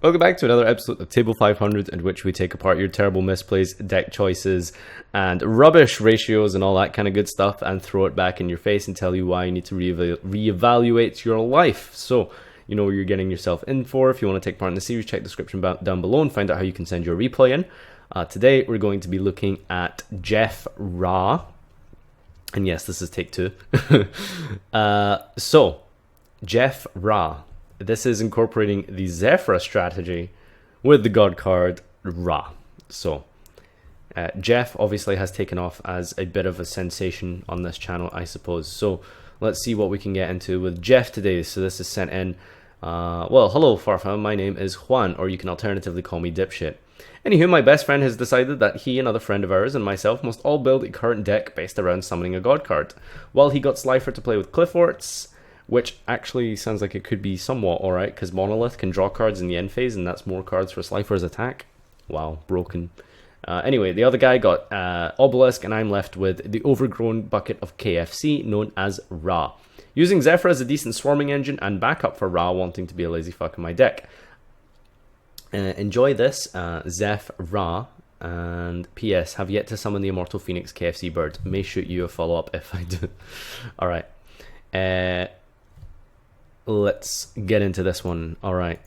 Welcome back to another episode of Table 500, in which we take apart your terrible misplays, deck choices, and rubbish ratios and all that kind of good stuff, and throw it back in your face and tell you why you need to reevaluate your life. So, you know what you're getting yourself in for. If you want to take part in the series, check the description down below and find out how you can send your replay in. Today, we're going to be looking at Jeff Ra. And yes, this is take 2. So, Jeff Ra. This is incorporating the Zephyra strategy with the god card Ra. So, Jeff obviously has taken off as a bit of a sensation on this channel, I suppose. So, let's see what we can get into with Jeff today. So, this is sent in. Well, hello Farfa, my name is Juan, or you can alternatively call me Dipshit. Anywho, my best friend has decided that he, another friend of ours, and myself must all build a current deck based around summoning a god card. While he got Slifer to play with Clifforts, which actually sounds like it could be somewhat alright, because Monolith can draw cards in the end phase, and that's more cards for Slifer's attack. Wow, broken. Anyway, the other guy got Obelisk, and I'm left with the overgrown bucket of KFC, known as Ra. Using Zephyr as a decent swarming engine, and backup for Ra wanting to be a lazy fuck in my deck. Enjoy this, Zeph Ra, and P.S. Have yet to summon the Immortal Phoenix KFC bird. May shoot you a follow-up if I do. Alright. Let's get into this one. Alright.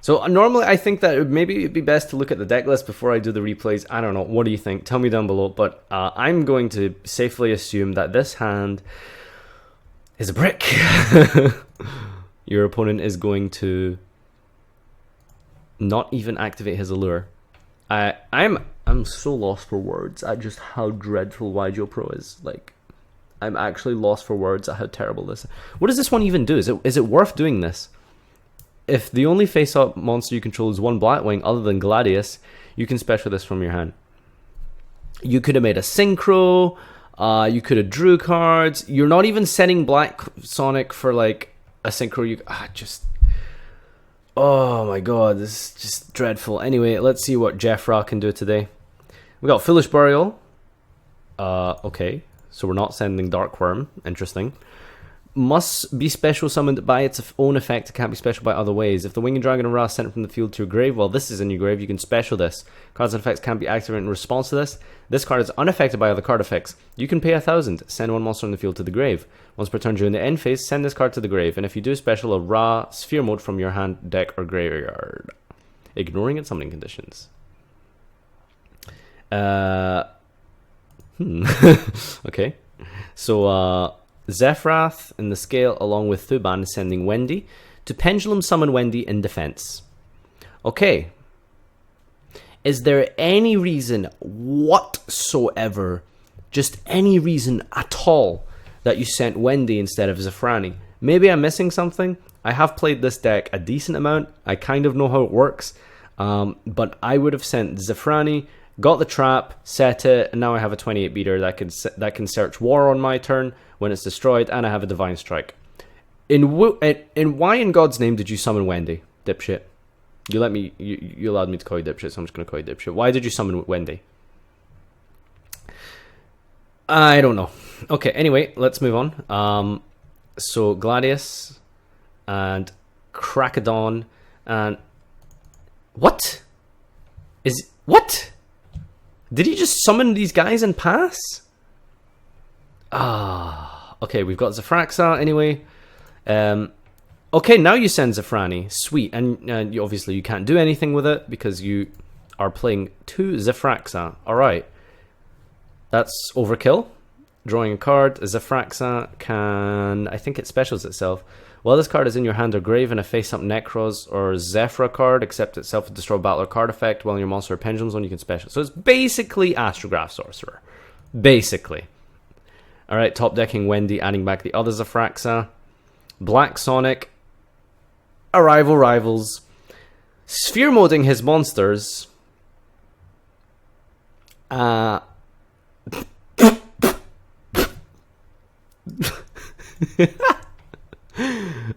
So normally I think that maybe it'd be best to look at the deck list before I do the replays. I don't know. What do you think? Tell me down below. But I'm going to safely assume that this hand is a brick. Your opponent is going to not even activate his allure. I'm so lost for words at just how dreadful YGO Pro is. Like, I'm actually lost for words at how terrible this is. What does this one even do? Is it worth doing this? If the only face-up monster you control is one Blackwing other than Gladius, you can special this from your hand. You could have made a Synchro, you could have drew cards. You're not even sending Black Sonic for like a Synchro. Oh my god, this is just dreadful. Anyway, let's see what Jeff Ra can do today. We got Foolish Burial. Okay. So we're not sending Dark Worm. Interesting. Must be special summoned by its own effect. It can't be special by other ways. If the Winged Dragon and Ra sent from the field to your grave, while this is in your grave, you can special this. Cards and effects can't be activated in response to this. This card is unaffected by other card effects. You can pay 1,000. Send one monster in the field to the grave. Once per turn during the end phase, send this card to the grave. And if you do, special a Ra Sphere Mode from your hand, deck, or graveyard. Ignoring its summoning conditions. Okay. So, Zephrath in the scale along with Thuban sending Wendy to Pendulum summon Wendy in defense. Okay. Is there any reason whatsoever, just any reason at all, that you sent Wendy instead of Zephrani? Maybe I'm missing something. I have played this deck a decent amount. I kind of know how it works. But I would have sent Zephrani, got the trap, set it, and now I have a 28 beater that can search War on my turn when it's destroyed, and I have a Divine Strike. In why in God's name did you summon Wendy, Dipshit? You allowed me to call you Dipshit, so I'm just going to call you Dipshit. Why did you summon Wendy? I don't know. Okay, anyway, let's move on. So Gladius and Krakadon and what? Did he just summon these guys and pass? Okay, we've got Zefraxa anyway. Okay, now you send Zephrani. Sweet. And obviously you can't do anything with it because you are playing 2 Zefraxa. Alright. That's overkill. Drawing a card. Zefraxa can... I think it specials itself. While this card is in your hand or grave in a face-up Necros or Zephyra card, except itself to destroy battle or card effect while your monster or pendulum zone, you can special. So it's basically Astrograph Sorcerer. Basically. Alright, top decking Wendy, adding back the other Zefraxa. Black Sonic. Arrival Rivals. Sphere moding his monsters.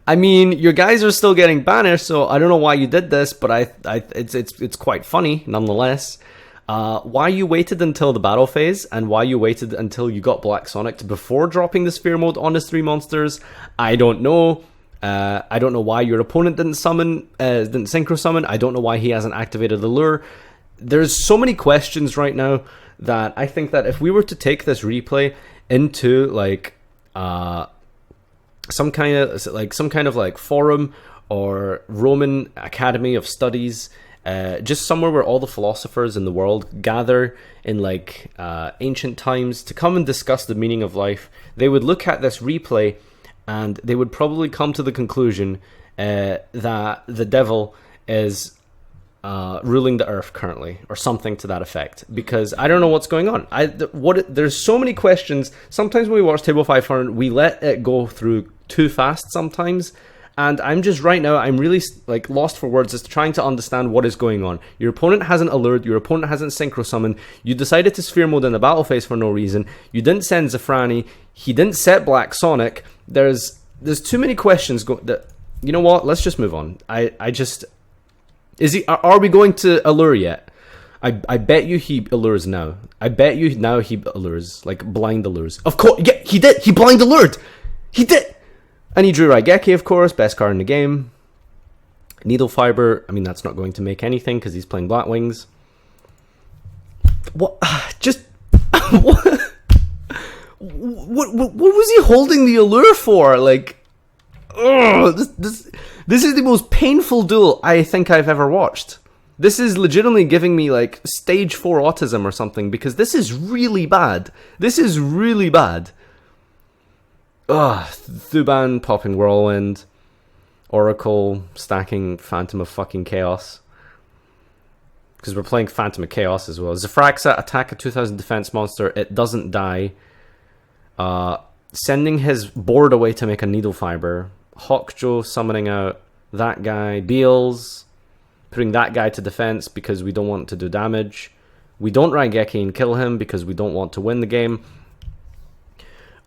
I mean, your guys are still getting banished, so I don't know why you did this, but it's quite funny nonetheless. Why you waited until the battle phase, and why you waited until you got Black Sonic before dropping the Sphere Mode on his 3 monsters, I don't know. I don't know why your opponent didn't synchro summon. I don't know why he hasn't activated the lure. There's so many questions right now that I think that if we were to take this replay into like some kind of like forum or Roman Academy of Studies, just somewhere where all the philosophers in the world gather in like ancient times to come and discuss the meaning of life, they would look at this replay and they would probably come to the conclusion that the devil is ruling the earth currently, or something to that effect. Because I don't know what's going on. There's so many questions. Sometimes when we watch Table 500, we let it go through too fast sometimes. And I'm really like lost for words as to trying to understand what is going on. Your opponent hasn't allured, your opponent hasn't synchro summoned, you decided to sphere mode in the battle phase for no reason, you didn't send Zafrani, he didn't set Black Sonic. There's too many questions you know what, let's just move on. Are we going to allure yet? I bet you he allures now. I bet you now he allures, like blind allures. Of course, yeah, he did, he blind allured! He did! And he drew Raigeki, of course, best card in the game. Needle Fiber, I mean, that's not going to make anything because he's playing Black Wings. What? Just... what was he holding the allure for? Like... Oh, this is the most painful duel I think I've ever watched. This is legitimately giving me, like, stage 4 autism or something, because this is really bad. This is really bad. Ugh, Thuban popping Whirlwind, Oracle stacking Phantom of fucking Chaos, because we're playing Phantom of Chaos as well. Zafraxa, attack a 2000 defense monster, it doesn't die. Sending his board away to make a Needle Fiber. Hokjo summoning out that guy. Beals, putting that guy to defense because we don't want to do damage. We don't Raigeki and kill him because we don't want to win the game.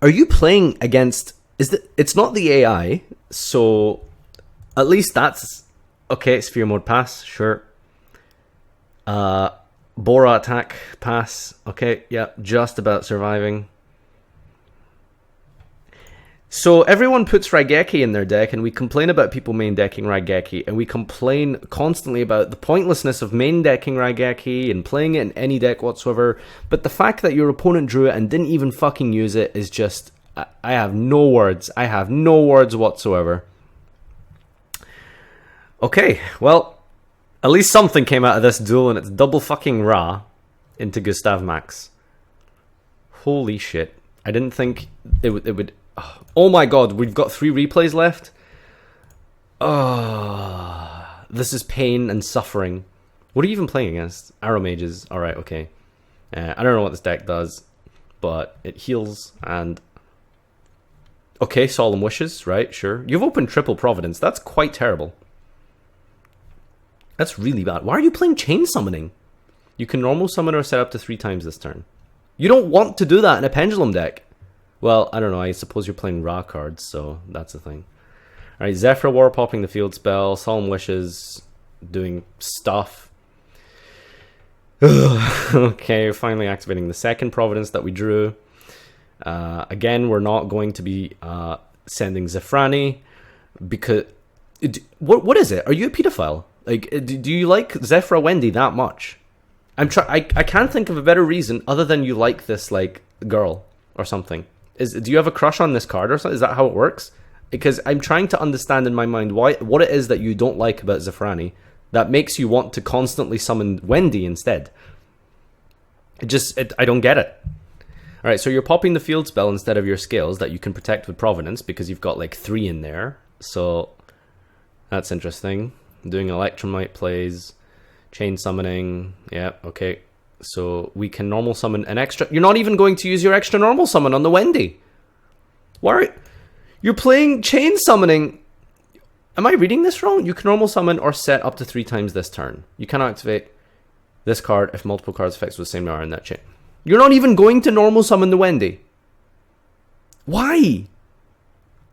Are you playing against... It's not the AI, so at least that's... Okay, Sphere Mode pass, sure. Bora attack pass, okay, yeah, just about surviving. So everyone puts Raigeki in their deck, and we complain about people main decking Raigeki, and we complain constantly about the pointlessness of main decking Raigeki and playing it in any deck whatsoever. But the fact that your opponent drew it and didn't even fucking use it is just... I have no words. I have no words whatsoever. Okay, well, at least something came out of this duel, and it's double fucking Ra into Gustav Max. Holy shit. I didn't think it would... Oh my god, we've got 3 replays left. Oh, this is pain and suffering. What are you even playing against? Arrow Mages. Alright, okay. I don't know what this deck does, but it heals and... Okay, Solemn Wishes, right, sure. You've opened Triple Providence. That's quite terrible. That's really bad. Why are you playing Chain Summoning? You can normal summon or set up to 3 times this turn. You don't want to do that in a Pendulum deck. Well, I don't know, I suppose you're playing Ra cards, so that's the thing. Alright, Zephyr War popping the field spell, Solemn Wishes doing stuff. Okay, finally activating the second Providence that we drew. Again, we're not going to be sending Zafrani, because... What is it? Are you a pedophile? Like, do you like Zephyra Wendy that much? I can't think of a better reason other than you like this, like, girl or something. Do you have a crush on this card or something? Is that how it works? Because I'm trying to understand in my mind what it is that you don't like about Zafrani that makes you want to constantly summon Wendy instead. I don't get it. Alright, so you're popping the field spell instead of your scales that you can protect with Providence because you've got like 3 in there. So that's interesting. Doing Electromite plays, Chain Summoning. Yeah, okay. So we can normal summon an extra... You're not even going to use your extra normal summon on the Wendy. Why? You're playing Chain Summoning. Am I reading this wrong? You can normal summon or set up to 3 times this turn. You cannot activate this card if multiple cards effects with the same number in that chain. You're not even going to normal summon the Wendy. Why?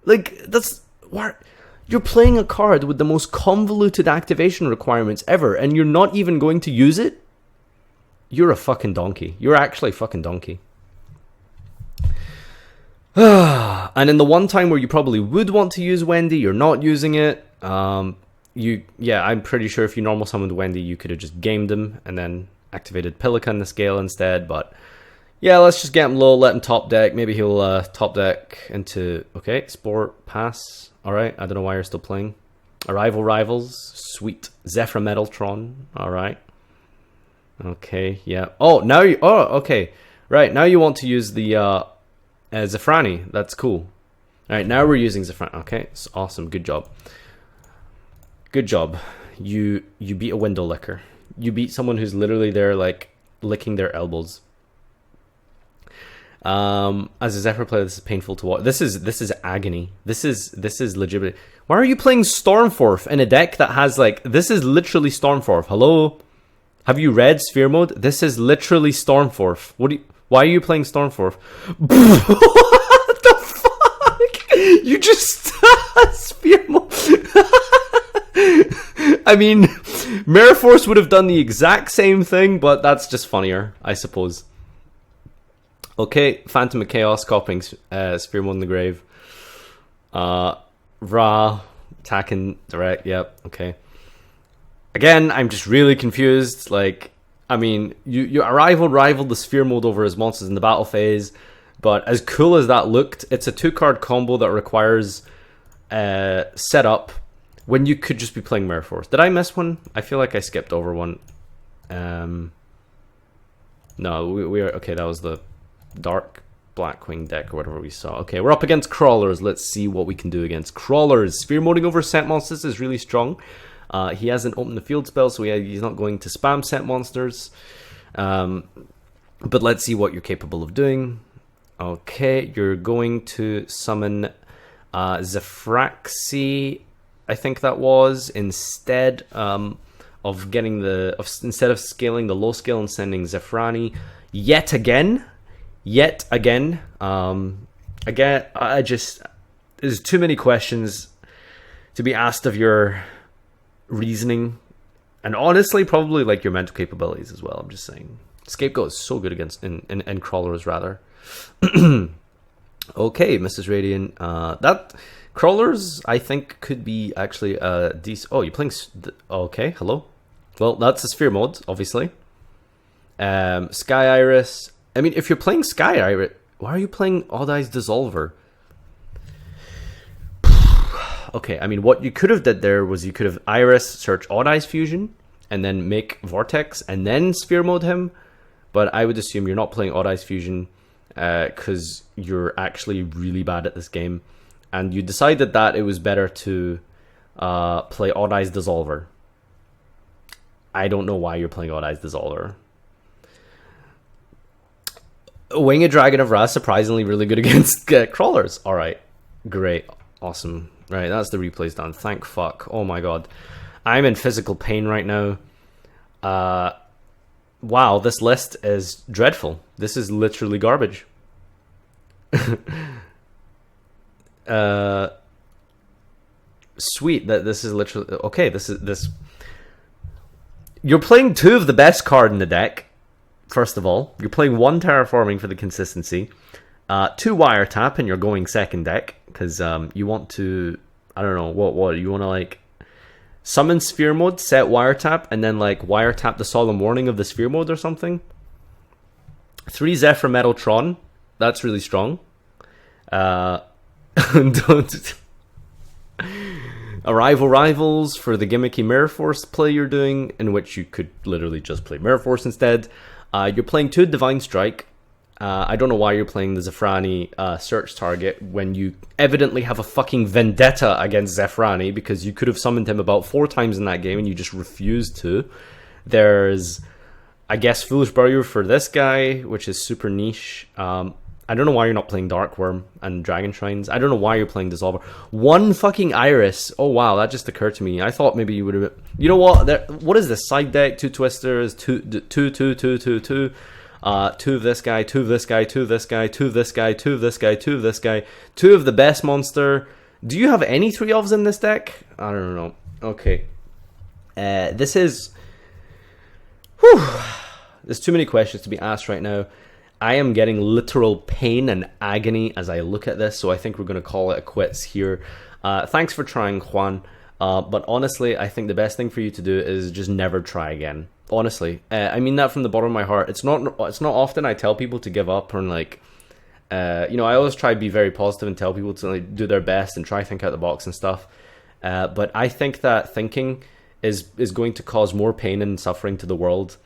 Like, that's... Why? You're playing a card with the most convoluted activation requirements ever, and you're not even going to use it? You're a fucking donkey. You're actually a fucking donkey. And in the one time where you probably would want to use Wendy, you're not using it. Yeah, I'm pretty sure if you normal summoned Wendy, you could have just gamed him and then activated Pelican in the scale instead. But yeah, let's just get him low, let him top deck. Maybe he'll top deck into... Okay, Sport, pass. Alright, I don't know why you're still playing. Arrival Rivals, sweet. Zephyr Metaltron, alright. Okay, yeah. Oh, now you... Oh, okay. Right, now you want to use the Zephrani. That's cool. Alright, now we're using Zephrani. Okay, it's awesome. Good job. Good job. You beat a window licker. You beat someone who's literally there, like, licking their elbows. As a Zephyr player, this is painful to watch. This is agony. This is legitimate. Why are you playing Stormforth in a deck that has, like, this is literally Stormforth. Hello? Have you read Sphere Mode? This is literally Stormforth. Why are you playing Stormforth? What the fuck? You just Sphere Mode. I mean, Mirror Force would have done the exact same thing, but that's just funnier, I suppose. Okay, Phantom of Chaos, copying Sphere Mode in the Grave. Ra, attacking direct, yep, okay. Again, I'm just really confused. Like, I mean, you rivaled the Sphere Mode over his monsters in the battle phase, but as cool as that looked, it's a 2-card combo that requires setup when you could just be playing Mirror Force. Did I miss one? I feel like I skipped over one. No, we are... Okay, that was the Dark Blackwing deck or whatever we saw. Okay, we're up against Crawlers. Let's see what we can do against Crawlers. Sphere moding over Scent Monsters is really strong. He hasn't opened the field spell, so he's not going to spam Scent Monsters. But let's see what you're capable of doing. Okay, you're going to summon Zefraxi, I think that was, instead of getting instead of scaling the low scale and sending Zephrani yet again. Again, I just, there's too many questions to be asked of your reasoning, and honestly, probably like your mental capabilities as well. I'm just saying, Scapegoat is so good against in Crawlers rather. Okay, Mrs. Radiant. That Crawlers, I think, could be actually a decent. Oh, you're playing. Okay, hello. Well, that's a Sphere Mode, obviously. Sky Iris. I mean, if you're playing Sky Iris, why are you playing Odd Eyes Dissolver? Okay, I mean, what you could have did there was you could have Iris search Odd Eyes Fusion and then make Vortex and then Sphere Mode him. But I would assume you're not playing Odd Eyes Fusion because you're actually really bad at this game. And you decided that it was better to play Odd Eyes Dissolver. I don't know why you're playing Odd Eyes Dissolver. Winged Dragon of Wrath, surprisingly really good against Crawlers. Alright, great, awesome. Right, that's the replays done. Thank fuck. Oh my god. I'm in physical pain right now. Wow, this list is dreadful. This is literally garbage. Sweet, that this is literally... Okay, this... You're playing 2 of the best card in the deck. First of all, you're playing 1 Terraforming for the consistency, 2 Wiretap, and you're going second deck because you want to, I don't know, what you want to like summon Sphere Mode, set Wiretap, and then like Wiretap the Solemn Warning of the Sphere Mode or something. 3 Zephyr Metaltron, that's really strong. Don't. Arrival Rivals for the gimmicky Mirror Force play you're doing, in which you could literally just play Mirror Force instead. You're playing 2 Divine Strike. I don't know why you're playing the Zephrani search target when you evidently have a fucking vendetta against Zephrani because you could have summoned him about 4 times in that game and you just refused to. There's, I guess, Foolish Burial for this guy, which is super niche. I don't know why you're not playing Dark Worm and Dragon Shrines. I don't know why you're playing Dissolver. 1 fucking Iris. Oh wow, that just occurred to me. I thought maybe you would have... You know what? What is this? Side deck, 2 Twisters, 2, 2 of this guy, 2 of this guy, 2 of this guy, 2 of this guy, 2 of this guy, 2 of this guy, 2 of the best monster. Do you have any 3 elves in this deck? I don't know. Okay. This is... Whew. There's too many questions to be asked right now. I am getting literal pain and agony as I look at this, so I think we're going to call it a quits here. Thanks for trying, Juan. But honestly, I think the best thing for you to do is just never try again. Honestly, I mean that from the bottom of my heart. It's not often I tell people to give up, or like, you know, I always try to be very positive and tell people to like do their best and try to think out the box and stuff. But I think that thinking is going to cause more pain and suffering to the world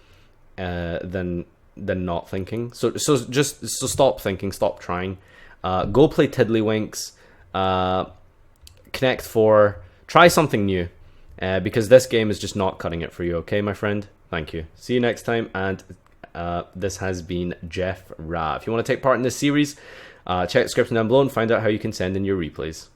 than not thinking. So stop thinking, stop trying. Go play Tiddlywinks, Connect 4, try something new, because this game is just not cutting it for you. Okay, my friend. Thank you. See you next time. And this has been Jeff Ra. If you want to take part in this series, check the description down below and find out how you can send in your replays.